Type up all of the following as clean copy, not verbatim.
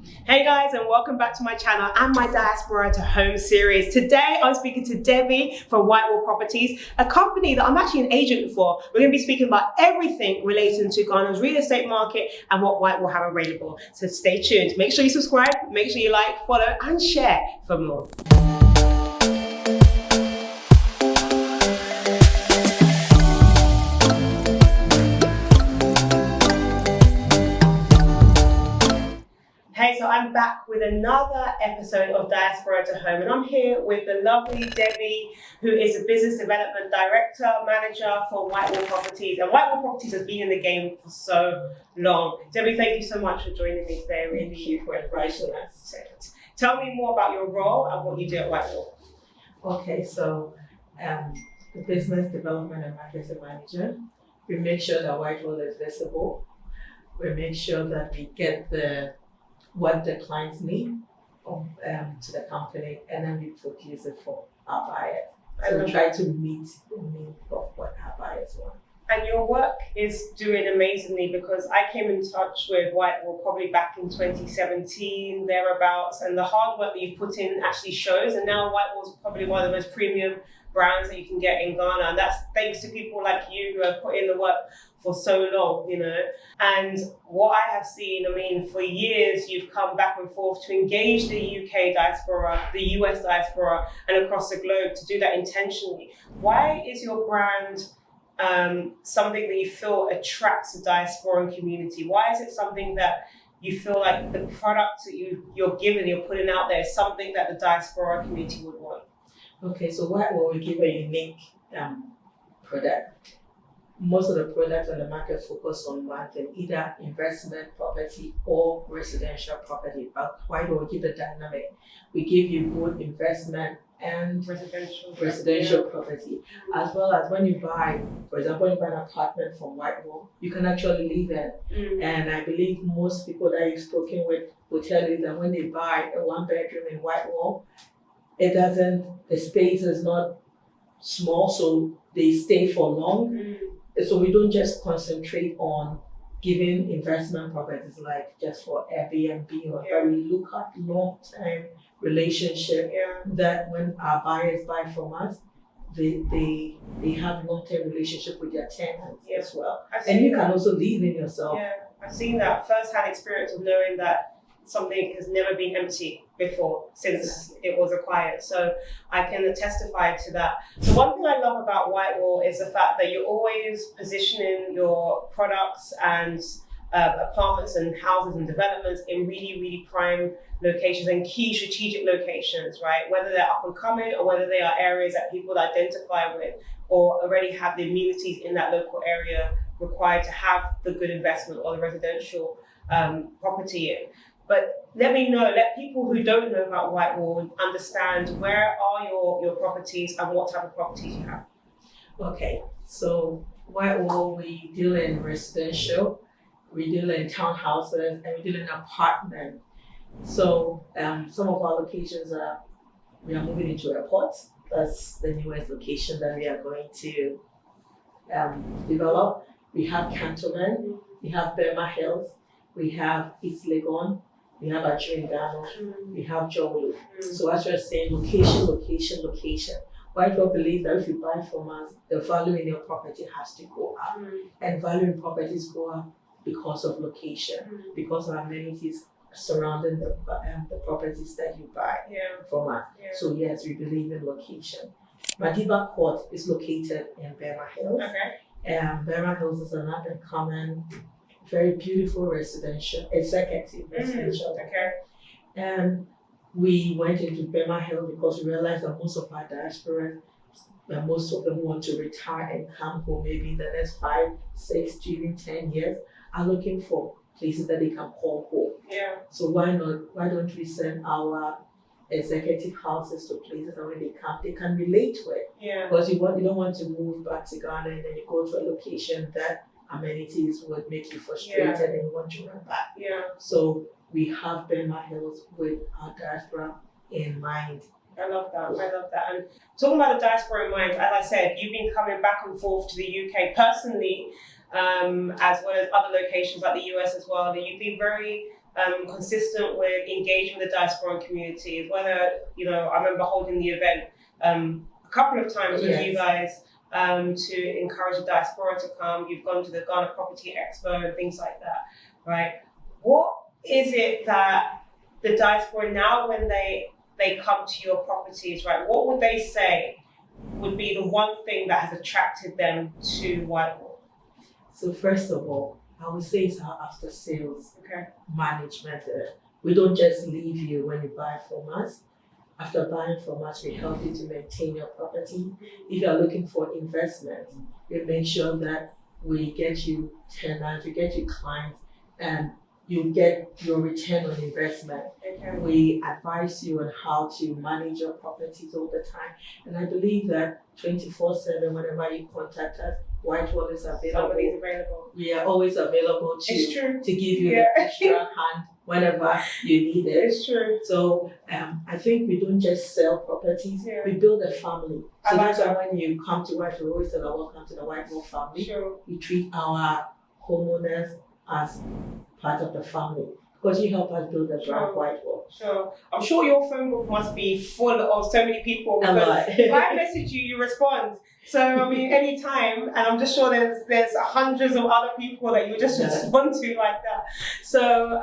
Hey guys, and welcome back to my channel and my Diaspora to Home series. Today I'm speaking to Debbie from Whitewall Properties, a company that I'm actually an agent for. We're going to be speaking about everything relating to Ghana's real estate market and what Whitewall have available. So stay tuned. Make sure you subscribe, make sure you like, follow and share for more. So I'm back with another episode of Diaspora to Home, and I'm here with the lovely Debbie, who is a business development director, manager for Whitewall Properties. And Whitewall Properties has been in the game for so long. Debbie, thank you so much for joining me today. Thank you for inviting us. Tell me more about your role and what you do at Whitewall. Okay, so the business development and marketing manager. We make sure that Whitewall is visible. We make sure that we get what the clients need to the company, and then we produce it for our buyers. So we try to meet the need of what our buyers want. And your work is doing amazingly, because I came in touch with Whitewall probably back in 2017, thereabouts, and the hard work that you put in actually shows. And now Whitewall is probably one of the most premium brands that you can get in Ghana, and that's thanks to people like you who have put in the work for so long, you know. And what I have seen, I mean, for years you've come back and forth to engage the UK diaspora, the US diaspora, and across the globe, to do that intentionally. Why is your brand something that you feel attracts the diasporan community? Why is it something that you feel like the products that you're giving, you're putting out there, is something that the diaspora community would want? Okay, so Whitewall, we give a unique product. Most of the products on the market focus on one thing, either investment property or residential property. But Whitewall, we give the dynamic. We give you both investment and residential property, as well as when you buy, for example, when you buy an apartment from Whitewall, you can actually live in. And I believe most people that you've spoken with will tell you that when they buy a one bedroom in Whitewall, the space is not small, so they stay for long. So we don't just concentrate on giving investment properties like just for Airbnb, but we look at long-term relationship that when our buyers buy from us, they have long-term relationship with their tenants as well. And you can also live in yourself. Yeah, I've seen that first-hand experience of knowing that something has never been empty before since it was acquired. So I can testify to that. So one thing I love about Whitewall is the fact that you're always positioning your products and apartments and houses and developments in really, really prime locations and key strategic locations, right? Whether they're up and coming or whether they are areas that people identify with or already have the amenities in that local area required to have the good investment or the residential property in. But let people who don't know about Whitewall understand where are your properties and what type of properties you have. Okay, so Whitewall, we deal in residential, we deal in townhouses, and we deal in apartment. So some of our locations we are moving into airports. That's the newest location that we are going to develop. We have Cantonment, we have Burma Hills, we have East Legon, we have Ghana, we have Jonglu. So as you're saying, location. Whitewall believe that if you buy from us, the value in your property has to go up. And value in properties go up because of location, because of amenities surrounding the properties that you buy from us. So yes, we believe in location. Madiba Court is located in Burma Hills. Burma Hills is another common, very beautiful executive residential. And we went into Burma Hill because we realized that most of our diaspora, most of them want to retire and come home maybe in the next 5, 6 to even 10 years, are looking for places that they can call home. So why don't we send our executive houses to places that when they can relate to it? Because you don't want to move back to Ghana and then you go to a location that amenities would make you frustrated and you want to run back. So we have Burma Hills with our diaspora in mind. I love that. And talking about the diaspora in mind, as I said, you've been coming back and forth to the UK personally, as well as other locations like the US as well. That you've been very consistent with engaging with the diaspora community. Whether, I remember holding the event a couple of times with you guys to encourage the diaspora to come. You've gone to the Ghana Property Expo and things like that, right? What is it that the diaspora now, when they come to your properties, right, what would they say would be the one thing that has attracted them to Whitewall? So first of all, I would say it's our after sales management. We don't just leave you when you buy from us. After buying from us, we help you to maintain your property. If you're looking for investment, we make sure that we get you tenants, we get you clients, and you get your return on investment. We advise you on how to manage your properties all the time. And I believe that 24/7, whenever you contact us, Whitewall is available. Somebody's available. We are always available to give you the extra hand whenever you need it. It's true. So I think we don't just sell properties, we build a family. So that's why when you come to Whitewall, we always say, welcome to the Whitewall family. Sure. We treat our homeowners as part of the family because you help us build a brand Whitewall. Sure. I'm sure your phone book must be full of so many people because if I message you, you respond. So I mean, anytime, and I'm just sure there's hundreds of other people that you just respond to like that. So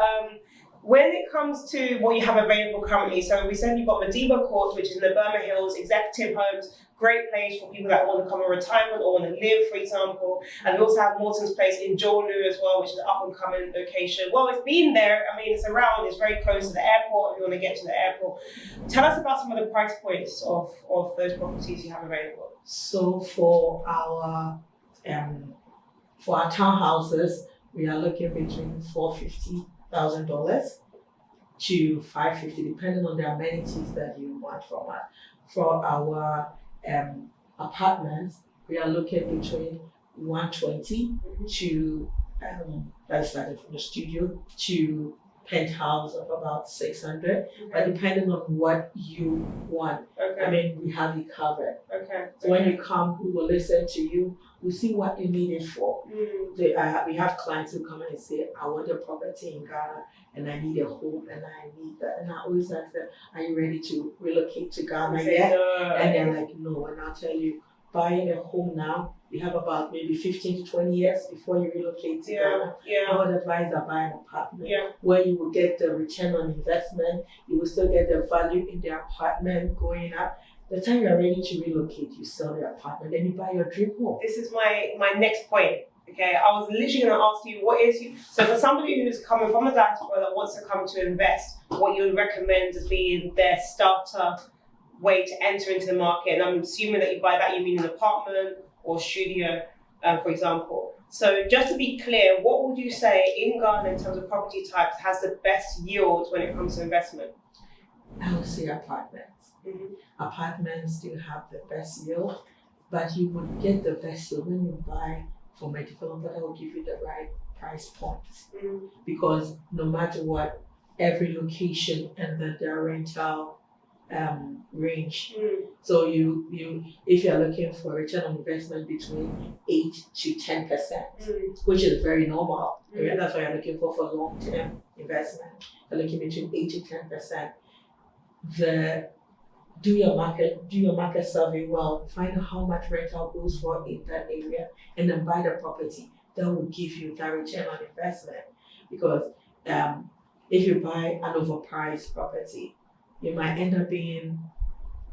when it comes to what you have available currently, so we said you've got Madiba Court, which is in the Burma Hills, executive homes, great place for people that want to come on retirement or want to live, for example. And we also have Morton's Place in Jolu as well, which is an up-and-coming location. Well, it's been there. I mean, it's around. It's very close to the airport if you want to get to the airport. Tell us about some of the price points of those properties you have available. So for our townhouses, we are looking between $450,000 to $550,000, depending on the amenities that you want from us. For our apartments, we are looking between $120,000 to that's starting from the studio to penthouse of about $600,000, but depending on what you want. I mean, we have you covered. So when you come, we will listen to you. We see what you need it for. We have clients who come and say, I want a property in Ghana and I need a home and I need that. And I always ask them, are you ready to relocate to Ghana yet? And they're like, no. And I'll tell you, buying a home now, you have about maybe 15 to 20 years before you relocate to Ghana. I would advise that buy an apartment where you will get the return on investment, you will still get the value in the apartment going up. The time you're ready to relocate, you sell the apartment, then you buy your dream home. This is my next point. Okay, I was literally going to ask you, so for somebody who's coming from a diaspora that wants to come to invest, what you would recommend as being their starter way to enter into the market? And I'm assuming that by that you mean an apartment or studio, for example. So just to be clear, what would you say in Ghana in terms of property types has the best yield when it comes to investment? I would say apartments. Apartments do have the best yield, but you would get the best yield when you buy from a developer that will give you the right price points. Because no matter what, every location and their rental range. So you if you're looking for return on investment between 8 to 10%, which is very normal. That's what you're looking for long-term investment. You're looking between 8 to 10%. Do your market survey well, find out how much rental goes for in that area, and then buy the property. That will give you that return on investment. Because if you buy an overpriced property, you might end up being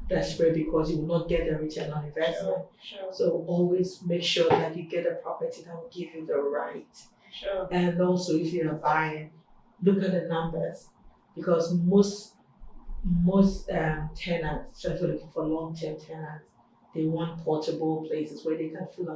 desperate because you will not get the return on investment. So always make sure that you get a property that will give you the right. And also, if you are buying, look at the numbers, because most tenants, especially looking for long-term tenants, they want portable places where they can feel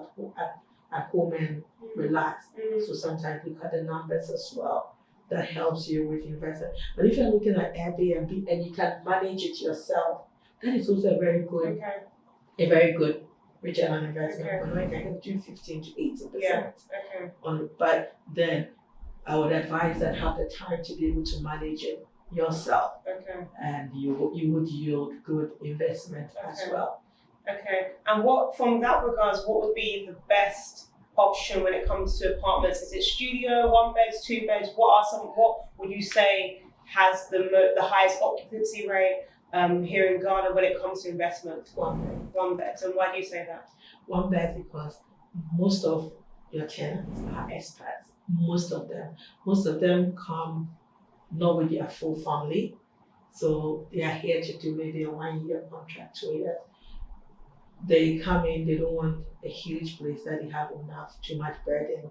at home and relax. So sometimes look at the numbers as well. That helps you with investment. But if you're looking at Airbnb and you can manage it yourself, that is also a very good return on investment. But you can get between 15 to 80%. But then I would advise that have the time to be able to manage it yourself. And you would yield good investment as well. And what, from that regards, what would be the best option when it comes to apartments? Is it studio, 1 beds, 2 beds? What would you say has the highest occupancy rate here in Ghana when it comes to investment? 1 bed. 1 bed. And why do you say that? 1 bed because most of your tenants are expats. Most of them come not with their full family, so they are here to do maybe a 1-year contract, 2 years. They come in, they don't want a huge place that they have too much burden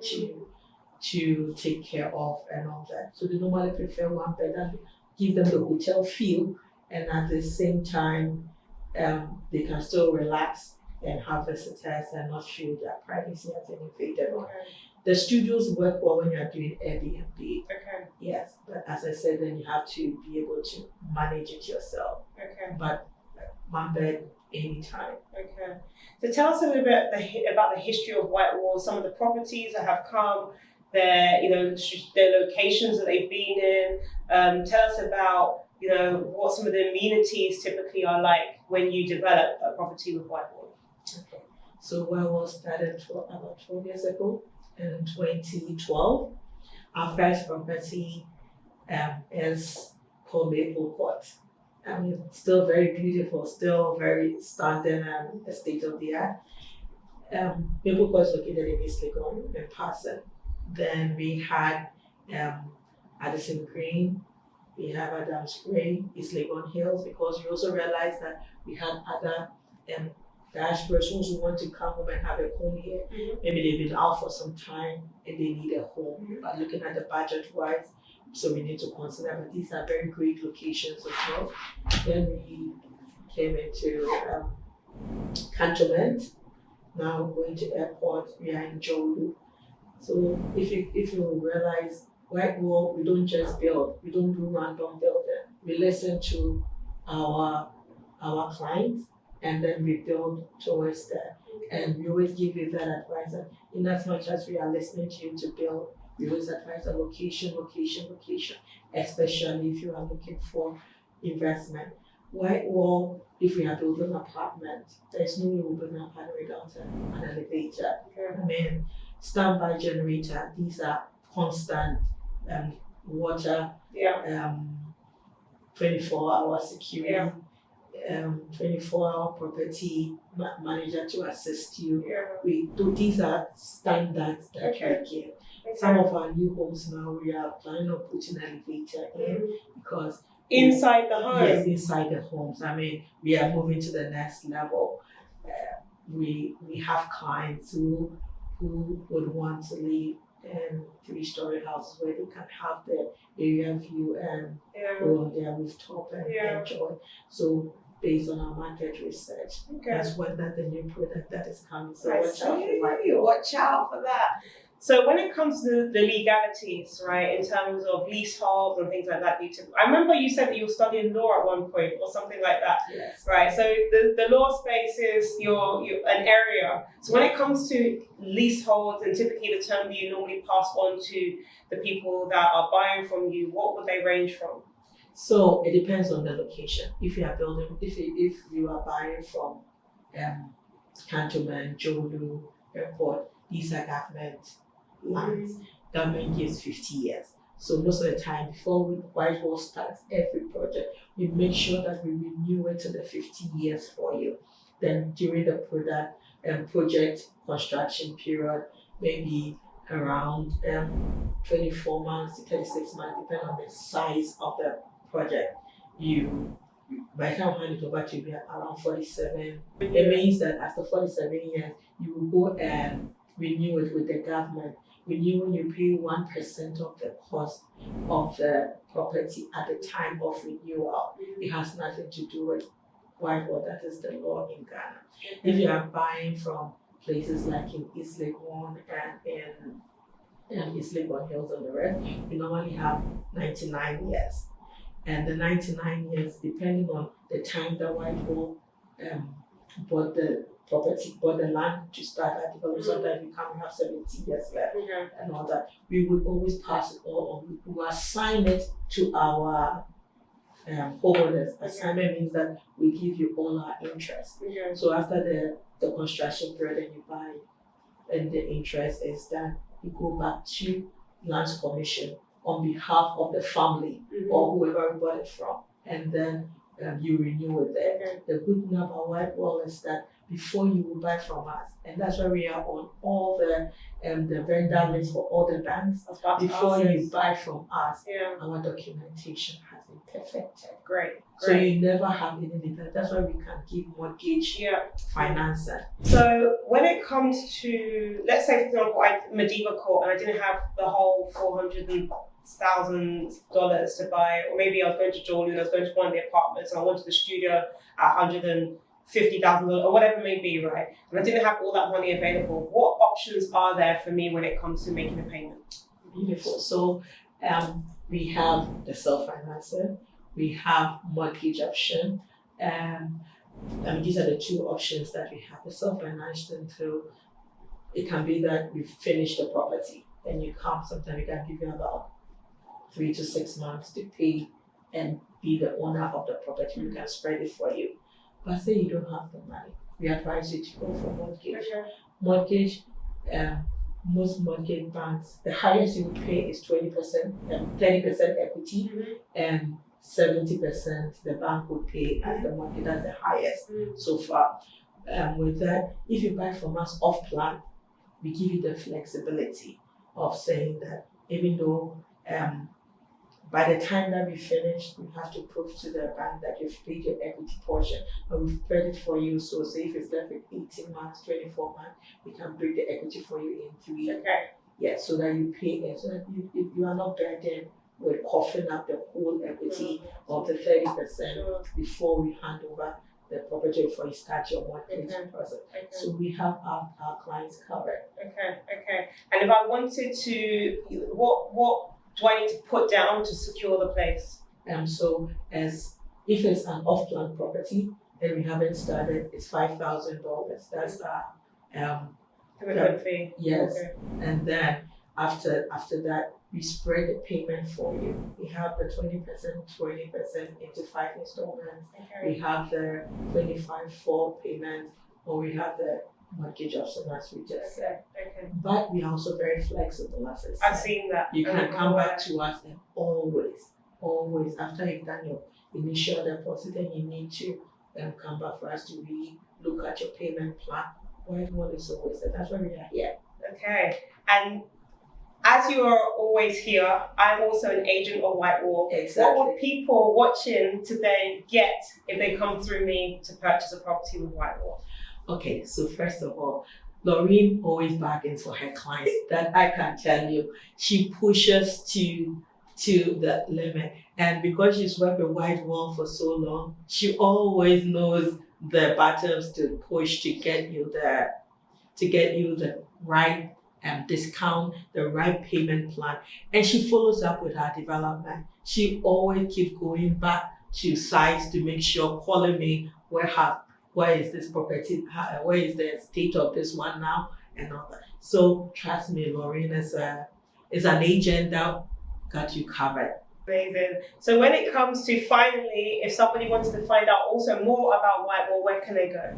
to take care of and all that. So they normally prefer 1 bed and give them the hotel feel, and at the same time, they can still relax and have visitors and not feel their privacy has been invaded. Okay. The studios work well when you are doing Airbnb. Okay. Yes, but as I said, then you have to be able to manage it yourself. Okay. But 1 bed anytime. Okay. So tell us a little bit about the history of Whitewall, some of the properties that have come, their locations that they've been in. Tell us about what some of the amenities typically are like when you develop a property with Whitewall. Okay. So Whitewall started about 12 years ago in 2012. Our first property is called Maple Court. I mean, still very beautiful, still very standard and state of the art. Maple Court is located in 𝐸𝐴𝐺𝐻𝐿 in Parson. Then we had Addison Green, we have Adams Green, 𝐸𝐴𝐺𝐻𝐿, because we also realized that we had other diasporans who want to come home and have a home here. Mm-hmm. Maybe they've been out for some time and they need a home, Mm-hmm. but looking at the budget wise, so we need to consider, but these are very great locations as well. Then we came into Cantonment. Now we're going to airport, we are in 𝐬𝐨𝐿𝐢. So if you realize, Whitewall, we don't just build, we don't do random building. We listen to our clients and then we build towards that. And we always give you that advice. And in as much as we are listening to you to build, we always advise a location, especially if you are looking for investment. Whitewall, if we are building an apartment, there's no way we'll build an apartment without an elevator. Okay. I mean, standby generator, these are constant water, 24-hour security, 24-hour property manager to assist you. These are standards that we give. Some of our new homes now, we are planning on putting an elevator in because inside the home. Yes, inside the homes. I mean, we are moving to the next level. We have clients who would want to live in 3-story houses where they can have the area view and go on their rooftop and enjoy. So based on our market research, that's the new product that is coming. So watch out for that. So when it comes to the legalities, right, in terms of leasehold and things like that, I remember you said that you were studying law at one point or something like that. Yes. Right. So the law space is your an area. So when it comes to leaseholds and typically the term that you normally pass on to the people that are buying from you, what would they range from? So it depends on the location. If you are building, if you are buying from Cantonment, 𝐬𝐿𝐢, Airport, these are government lands. Government gives 50 years. So most of the time, before Whitewall starts every project, we make sure that we renew it to the 50 years for you. Then during the project construction period, maybe around 24 months to 36 months, depending on the size of the project. By the time I hand it over to you, we are around 47. It means that after 47 years, you will go and renew it with the government. Renewing, you pay 1% of the cost of the property at the time of renewal. It has nothing to do with Whitewall. That is the law in Ghana. If you are buying from places like in East Legon and East Legon Hills and the rest, we normally have 99 years. And the 99 years, depending on the time that Whitewall bought the land to start that development, sometimes we have 70 years left and all that. We would always pass it all on. We will assign it to our homeowners. Assignment means that we give you all our interest. So after the construction period, then you buy and the interest is that you go back to Lands Commission on behalf of the family or whoever you bought it from, and then you renew it there. The good thing about Whitewall is that before you will buy from us, and that's why we are on all the vendor list for all the banks. Before you buy from us, our documentation has been perfected. Great. So you never have anything. That's why we can give mortgage financing. So when it comes to, let's say for example, Medieval Court, and I didn't have the whole $400,000 to buy, or maybe I was going to Jordan, I was going to one of the apartments, and I wanted the studio at $150,000 or whatever it may be, right? And I didn't have all that money available. What options are there for me when it comes to making a payment? Beautiful. So we have the self-financing, we have mortgage option, these are the two options that we have. The self-financing through, it can be that we finish the property, then you come, sometimes we can give you about 3 to 6 months to pay and be the owner of the property. We can spread it for you. But say you don't have the money, we advise you to go for mortgage. Mortgage, most mortgage banks, the highest you will pay is 20%, 30% equity, and 70% the bank will pay as the mortgage. That's the highest so far. With that, if you buy from us off plan, we give you the flexibility of saying that even though by the time that we finish, we have to prove to the bank that you've paid your equity portion, but we've paid it for you. So say if it's left with 18 months, 24 months, we can break the equity for you in 3 years. So that you pay it, so that you are not burdened with coughing up the whole equity of the 30% before we hand over the property, before you start your mortgage process. So we have our clients covered. And if I wanted to, what do I need to put down to secure the place? So as if it's an off-plan property and we haven't started, it's $5,000. That's our commitment fee. Yes. And then after that, we spread the payment for you. We have the 20% into 5 installments. We have the 25 payments, or we have the mortgage option, as we just said. But we are also very flexible, as I said. I've seen that. You can come back to us, and always, after you've done your initial deposit, then you need to come back for us to really look at your payment plan. Whitewall is always there. That's why we are here. And as you are always here, I'm also an agent of Whitewall. What would people watching today get if they come through me to purchase a property with Whitewall? Okay, so first of all, Lorraine always bargains for her clients. That I can tell you. She pushes to the limit. And because she's worked with Whitewall for so long, she always knows the buttons to push to get you the right discount, the right payment plan. And she follows up with her development. She always keeps going back to sites to make sure, calling me, where is this property, where is the state of this one now, and all that. So trust me, Lorraine is an agent that got you covered. Amazing. So when it comes to finally, if somebody wants to find out also more about Whitewall, where can they go?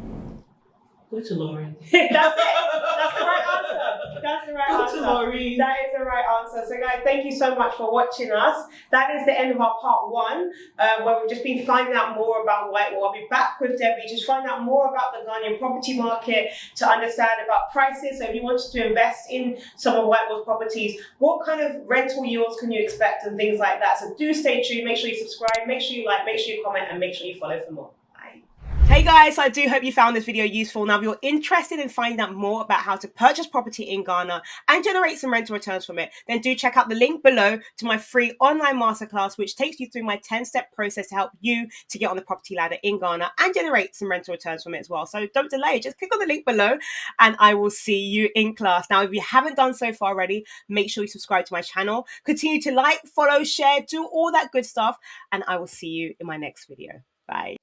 Go to Lorraine. That's it. That's the right answer. That's the right answer. Go to Lorraine. That is the right answer. So guys, thank you so much for watching us. That is the end of our part 1, where we've just been finding out more about Whitewall. I'll be back with Debbie, just find out more about the Ghanaian property market, to understand about prices. So if you wanted to invest in some of Whitewall's properties, what kind of rental yields can you expect and things like that. So do stay tuned. Make sure you subscribe, make sure you like, make sure you comment, and make sure you follow for more. Hey guys, I do hope you found this video useful. Now, if you're interested in finding out more about how to purchase property in Ghana and generate some rental returns from it, then do check out the link below to my free online masterclass, which takes you through my 10-step process to help you to get on the property ladder in Ghana and generate some rental returns from it as well. So don't delay, just click on the link below and I will see you in class. Now, if you haven't done so far already, make sure you subscribe to my channel, continue to like, follow, share, do all that good stuff, and I will see you in my next video. Bye.